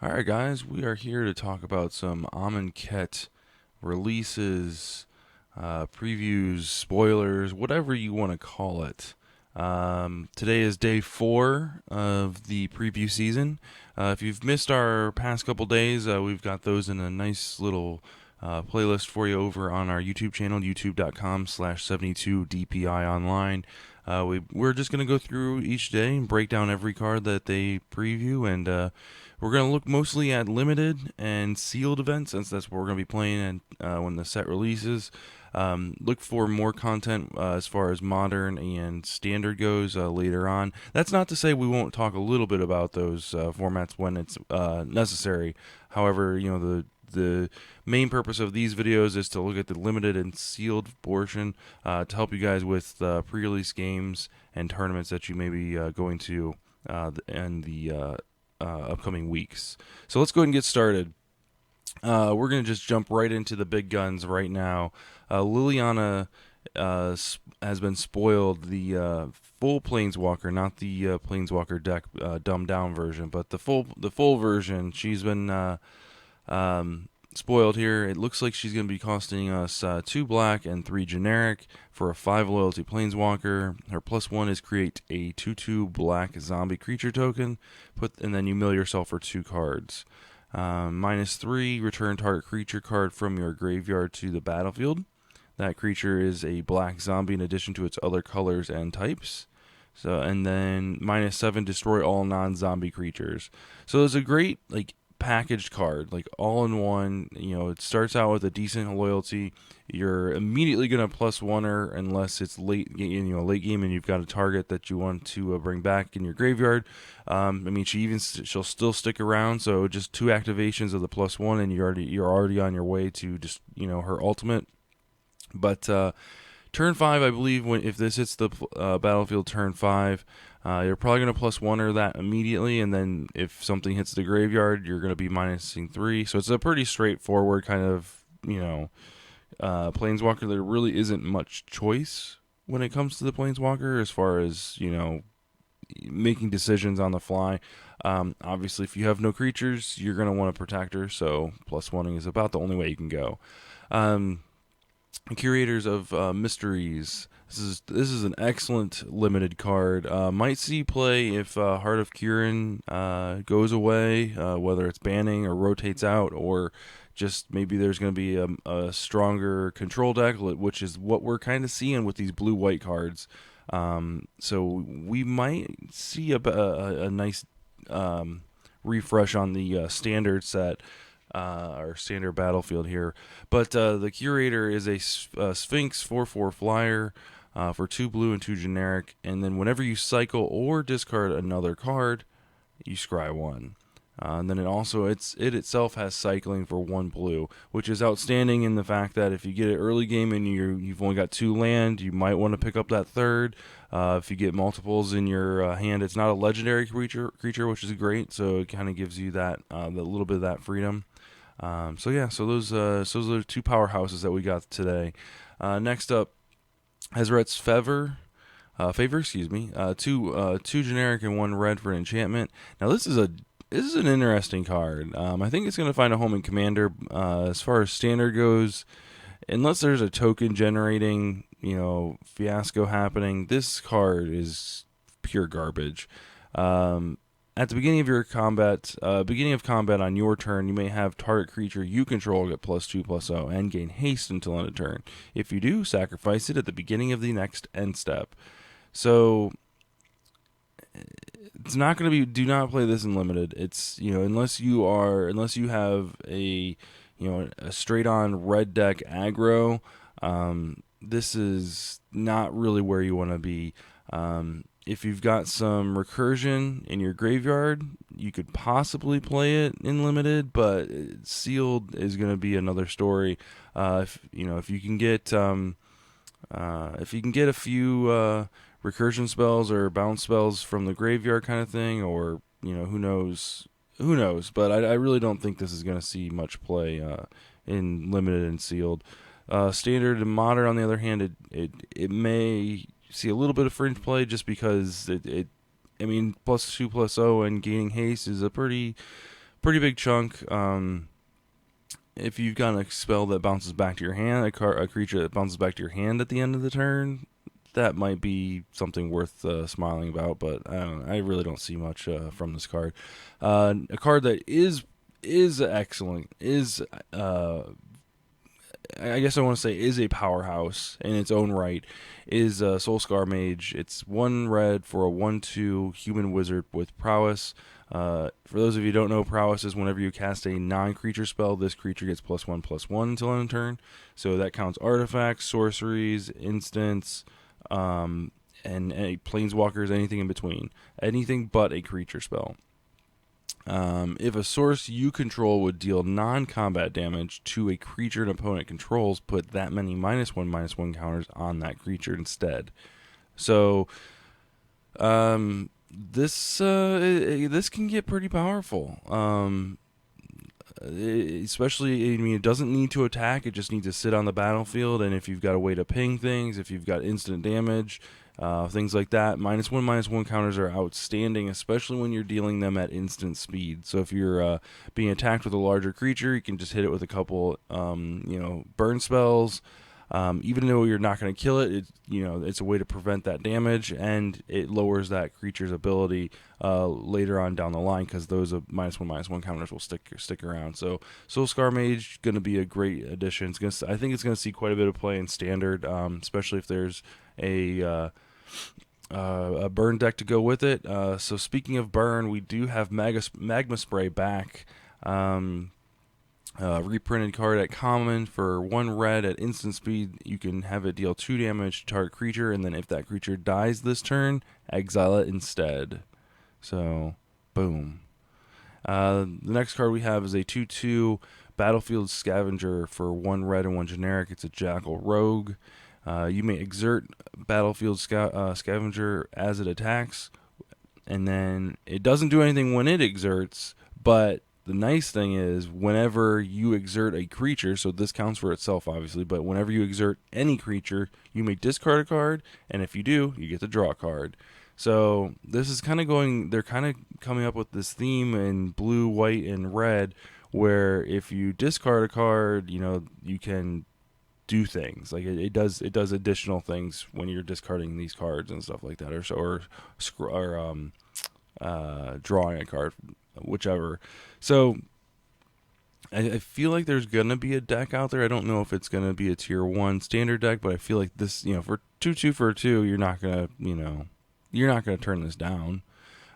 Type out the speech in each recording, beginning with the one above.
Alright, guys, we are here to talk about some Amonkhet releases, previews, spoilers, whatever you want to call it. Today is day 4 of the preview season. If you've missed our past couple days, we've got those in a nice little playlist for you over on our YouTube channel, youtube.com/72DPI online. We're just going to go through each day and break down every card that they preview, and we're going to look mostly at limited and sealed events, since that's what we're going to be playing when the set releases. Look for more content as far as modern and standard goes later on. That's not to say we won't talk a little bit about those formats when it's necessary. However, the main purpose of these videos is to look at the limited and sealed portion to help you guys with pre-release games and tournaments that you may be going to in the upcoming weeks. So let's go ahead and get started. We're going to just jump right into the big guns right now. Liliana has been spoiled, the full planeswalker, not the planeswalker deck dumbed down version, but the full version. She's been spoiled here. It looks like she's going to be costing us 2 black and 3 generic for a 5 loyalty planeswalker. Her +1 is create a 2/2 black zombie creature token, and then you mill yourself for 2 cards. -3, return target creature card from your graveyard to the battlefield. That creature is a black zombie in addition to its other colors and types. And then -7, destroy all non-zombie creatures. So it's a great packaged card, all in one. It starts out with a decent loyalty. You're immediately gonna +1 her unless it's late game and you've got a target that you want to bring back in your graveyard. She'll still stick around. So just 2 activations of the +1 and you're already on your way to just her ultimate. But turn 5, I believe, if this hits the battlefield turn 5, you're probably going to +1 her that immediately, and then if something hits the graveyard, you're going to be -3. So it's a pretty straightforward kind of, planeswalker. There really isn't much choice when it comes to the planeswalker as far as, making decisions on the fly. Obviously, if you have no creatures, you're going to want to protect her, so +1ing is about the only way you can go. Curators of Mysteries. This is an excellent limited card. Might see play if Heart of Kirin goes away, whether it's banning or rotates out, or just maybe there's going to be a stronger control deck, which is what we're kind of seeing with these blue-white cards. So we might see a nice refresh on the standard set. Our standard battlefield here. But the Curator is a Sphinx 4/4 flyer for 2 blue and 2 generic, and then whenever you cycle or discard another card, you scry 1. And then it itself has cycling for 1 blue, which is outstanding in the fact that if you get it early game and you've only got 2 land, you might want to pick up that third. If you get multiples in your hand, it's not a legendary creature, which is great, so it kind of gives you that the little bit of that freedom. So those are the 2 powerhouses that we got today. Next up, Hezret's Favor, 2 generic and 1 red for an enchantment. Now this is an interesting card. I think it's going to find a home in Commander. As far as standard goes, unless there's a token generating fiasco happening, this card is pure garbage. At the beginning of your combat, on your turn, you may have target creature you control get +2/+0 and gain haste until end of turn. If you do, sacrifice it at the beginning of the next end step. So it's not going to be. Do not play this in limited. It's unless you have a straight on red deck aggro. This is not really where you want to be. If you've got some recursion in your graveyard, you could possibly play it in limited, but sealed is going to be another story. If you can get a few recursion spells or bounce spells from the graveyard kind of thing, or who knows. But I really don't think this is going to see much play in limited and sealed. Standard and modern, on the other hand, it may see a little bit of fringe play just because +2/+0 and gaining haste is a pretty pretty big chunk. If you've got a spell that bounces back to your hand, a creature that bounces back to your hand at the end of the turn, that might be something worth smiling about. But I really don't see much from this card. A card that is excellent is I guess I want to say is a powerhouse in its own right, is Soulscar Mage. It's 1 red for a 1/2 human wizard with prowess. For those of you who don't know, prowess is whenever you cast a non-creature spell, this creature gets +1/+1 until end of turn. So that counts artifacts, sorceries, instants, and any planeswalkers, anything in between. Anything but a creature spell. If a source you control would deal non-combat damage to a creature an opponent controls, put that many -1/-1 counters on that creature instead. So, this can get pretty powerful. Especially, I mean, it doesn't need to attack; it just needs to sit on the battlefield. And if you've got a way to ping things, if you've got instant damage, things like that, -1/-1 counters are outstanding, especially when you're dealing them at instant speed. So if you're being attacked with a larger creature, you can just hit it with a couple, burn spells. Even though you're not going to kill it, it's a way to prevent that damage, and it lowers that creature's ability later on down the line, because those -1/-1 counters will stick around. So Soulscar Mage going to be a great addition. I think it's going to see quite a bit of play in Standard, especially if there's a burn deck to go with it. So speaking of burn, we do have Magma Spray back. Reprinted card at common for 1 red at instant speed. You can have it deal 2 damage to target creature, and then if that creature dies this turn, exile it instead. So, boom. The next card we have is a 2/2 Battlefield Scavenger for 1 red and 1 generic. It's a Jackal Rogue. You may exert Battlefield Scavenger as it attacks, and then it doesn't do anything when it exerts, but the nice thing is, whenever you exert a creature, so this counts for itself, obviously, but whenever you exert any creature, you may discard a card, and if you do, you get to draw a card. So this is kind of they're kind of coming up with this theme in blue, white, and red, where if you discard a card, you can do things. Like it does additional things when you're discarding these cards and stuff like that, or drawing a card, whichever. So I feel like there's gonna be a deck out there. I don't know if it's gonna be a tier 1 standard deck, but I feel like this, for 2/2 for 2, you're not gonna turn this down.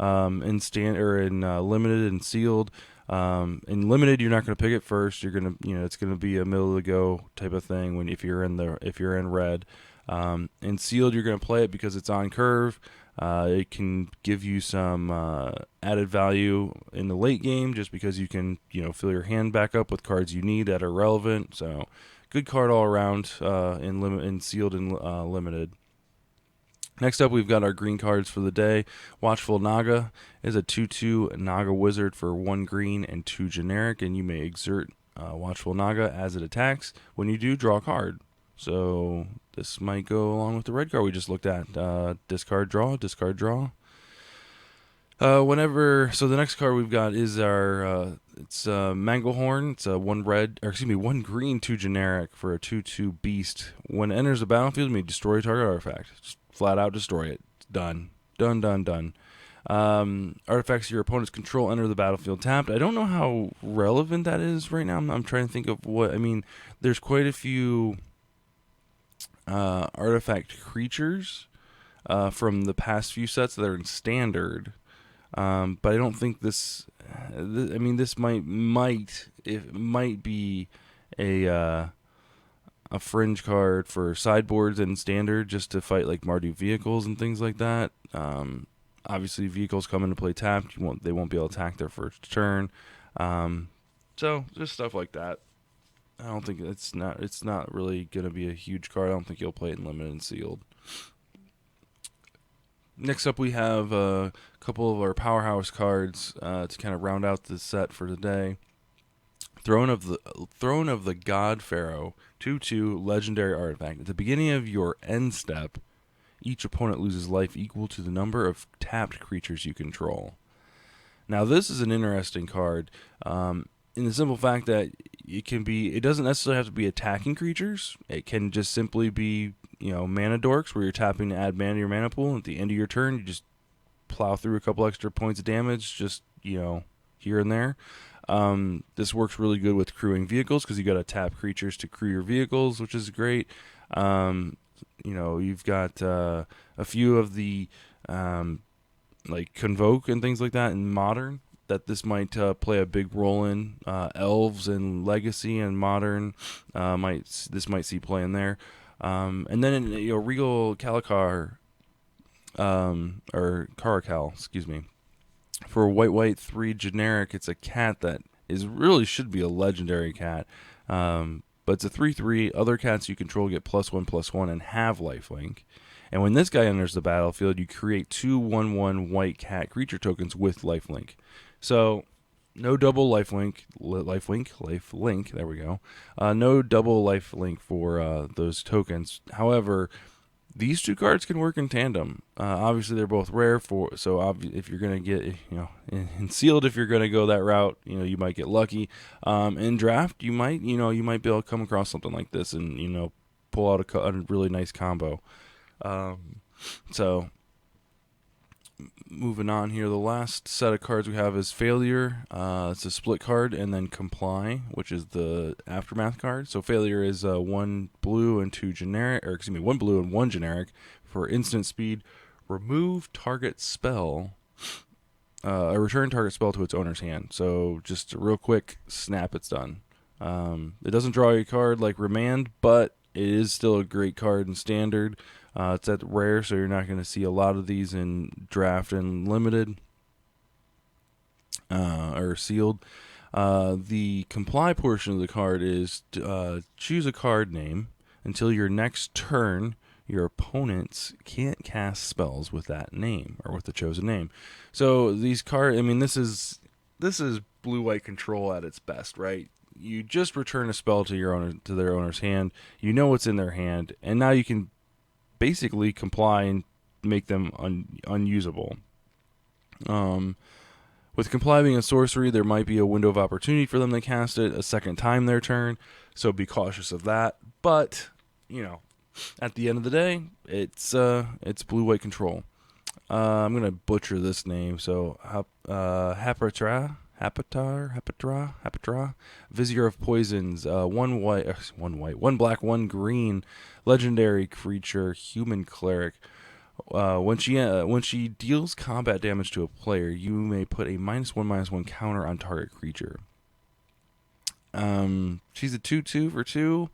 In limited and sealed. In limited, you're not gonna pick it first. You're gonna, it's gonna be a middle of the go type of thing if you're in red. In sealed, you're gonna play it because it's on curve. It can give you some added value in the late game, just because you can, fill your hand back up with cards you need that are relevant. So, good card all around in sealed and limited. Next up, we've got our green cards for the day. Watchful Naga is a 2/2 Naga Wizard for 1 green and 2 generic, and you may exert Watchful Naga as it attacks. When you do, draw a card. So this might go along with the red card we just looked at. Discard, draw, discard, draw. So the next card we've got is our it's Manglehorn. It's a 1 green, 2 generic for a 2/2 beast. When it enters the battlefield, you may destroy a target artifact. Just flat out destroy it. It's done. Done. Artifacts your opponent's control enter the battlefield tapped. I don't know how relevant that is right now. I'm trying to think of there's quite a few artifact creatures from the past few sets that are in standard, but I don't think this might be a fringe card for sideboards and standard, just to fight like Mardu vehicles and things like that. Obviously, vehicles come into play tapped. They won't be able to attack their first turn. So just stuff like that. I don't think it's not really going to be a huge card. I don't think you'll play it in limited and sealed. Next up, we have a couple of our powerhouse cards to kind of round out the set for today. Throne of the God Pharaoh, 2/2 legendary artifact. At the beginning of your end step, each opponent loses life equal to the number of tapped creatures you control. Now, this is an interesting card, in the simple fact that it doesn't necessarily have to be attacking creatures. It can just simply be, mana dorks, where you're tapping to add mana to your mana pool. And at the end of your turn, you just plow through a couple extra points of damage, just, here and there. This works really good with crewing vehicles because you got to tap creatures to crew your vehicles, which is great. You've got a few of the like Convoke and things like that in Modern that this might play a big role in. Elves and Legacy and Modern might see play in there. And then in Regal Calicar, or Caracal, excuse me, for white 3 generic, it's a cat that should be a legendary cat. But it's a 3/3. Other cats you control get +1/+1 and have lifelink. And when this guy enters the battlefield, you create 2 1/1 white cat creature tokens with lifelink. So no double lifelink. There we go. No double lifelink for those tokens. However, these two cards can work in tandem. Obviously, they're both rare, if you're gonna get, in sealed, if you're gonna go that route, you might get lucky. In draft, you might be able to come across something like this and pull out a really nice combo. So moving on here, the last set of cards we have is Failure. It's a split card, and then Comply, which is the aftermath card. So Failure is 1 blue and 2 generic, 1 blue and 1 generic for instant speed. Remove target spell, return target spell to its owner's hand. So just a real quick snap, it's done. It doesn't draw a card like Remand, but it is still a great card in Standard. It's at rare, so you're not going to see a lot of these in draft and limited or sealed. The Comply portion of the card is choose a card name. Until your next turn, your opponents can't cast spells with that name or with the chosen name. So these cards, this is blue-white control at its best, right? You just return a spell to their owner's hand. You know what's in their hand, and now you can basically comply and make them unusable. With Comply being a sorcery, there might be a window of opportunity for them to cast it a second time their turn, so be cautious of that. But at the end of the day, it's blue-white control. I'm gonna butcher this name, so Hapatra, Vizier of Poisons, one black, one green, legendary creature, human cleric. When she deals combat damage to a player, you may put a -1/-1 counter on target creature. She's a 2/2 for 2.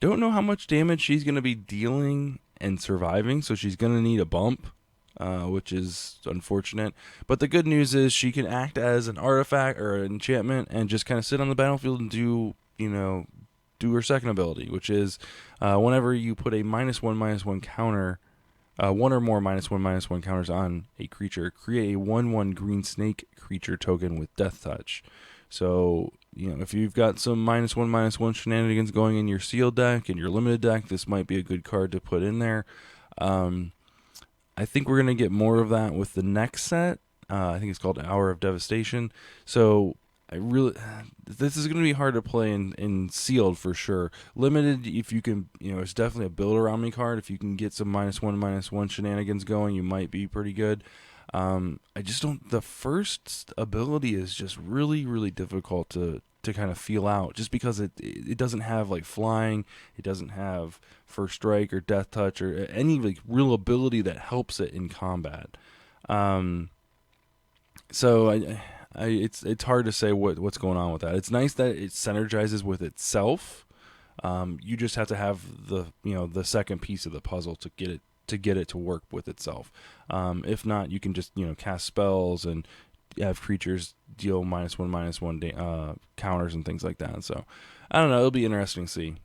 Don't know how much damage she's going to be dealing and surviving, so she's going to need a bump, which is unfortunate. But the good news is she can act as an artifact or an enchantment and just kind of sit on the battlefield and do her second ability, which is whenever you put a -1/-1 counter, one or more -1/-1 counters on a creature, create a 1/1 green snake creature token with Death Touch. So, if you've got some -1/-1 shenanigans going in your sealed deck and your limited deck, this might be a good card to put in there. I think we're going to get more of that with the next set. I think it's called Hour of Devastation. So, this is going to be hard to play in sealed for sure. Limited, if you can, it's definitely a build around me card. If you can get some -1/-1 shenanigans going, you might be pretty good. I just don't. The first ability is just really, really difficult to kind of feel out, just because it doesn't have like flying, it doesn't have first strike or death touch or any like real ability that helps it in combat. So it's hard to say what's going on with that. It's nice that it synergizes with itself. You just have to have the second piece of the puzzle to get it to work with itself. If not, you can just cast spells and have creatures deal -1/-1 counters and things like that. So I don't know, it'll be interesting to see.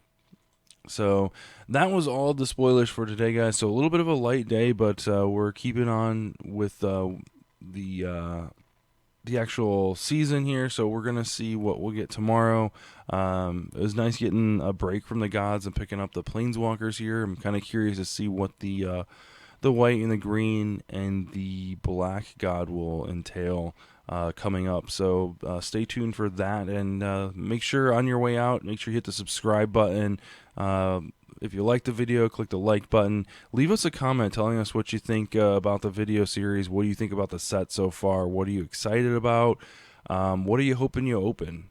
So that was all the spoilers for today, guys. So a little bit of a light day, but we're keeping on with the actual season here. So we're gonna see what we'll get tomorrow. It was nice getting a break from the gods and picking up the planeswalkers here. I'm kind of curious to see what the white and the green and the black god will entail. coming up. So stay tuned for that, and make sure on your way out, make sure you hit the subscribe button. If you like the video, click the like button. Leave us a comment telling us what you think about the video series. What do you think about the set so far? What are you excited about? What are you hoping you open?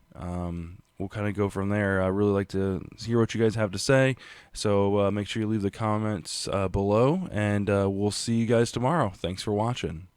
We'll kind of go from there. I really like to hear what you guys have to say. So make sure you leave the comments below, and we'll see you guys tomorrow. Thanks for watching.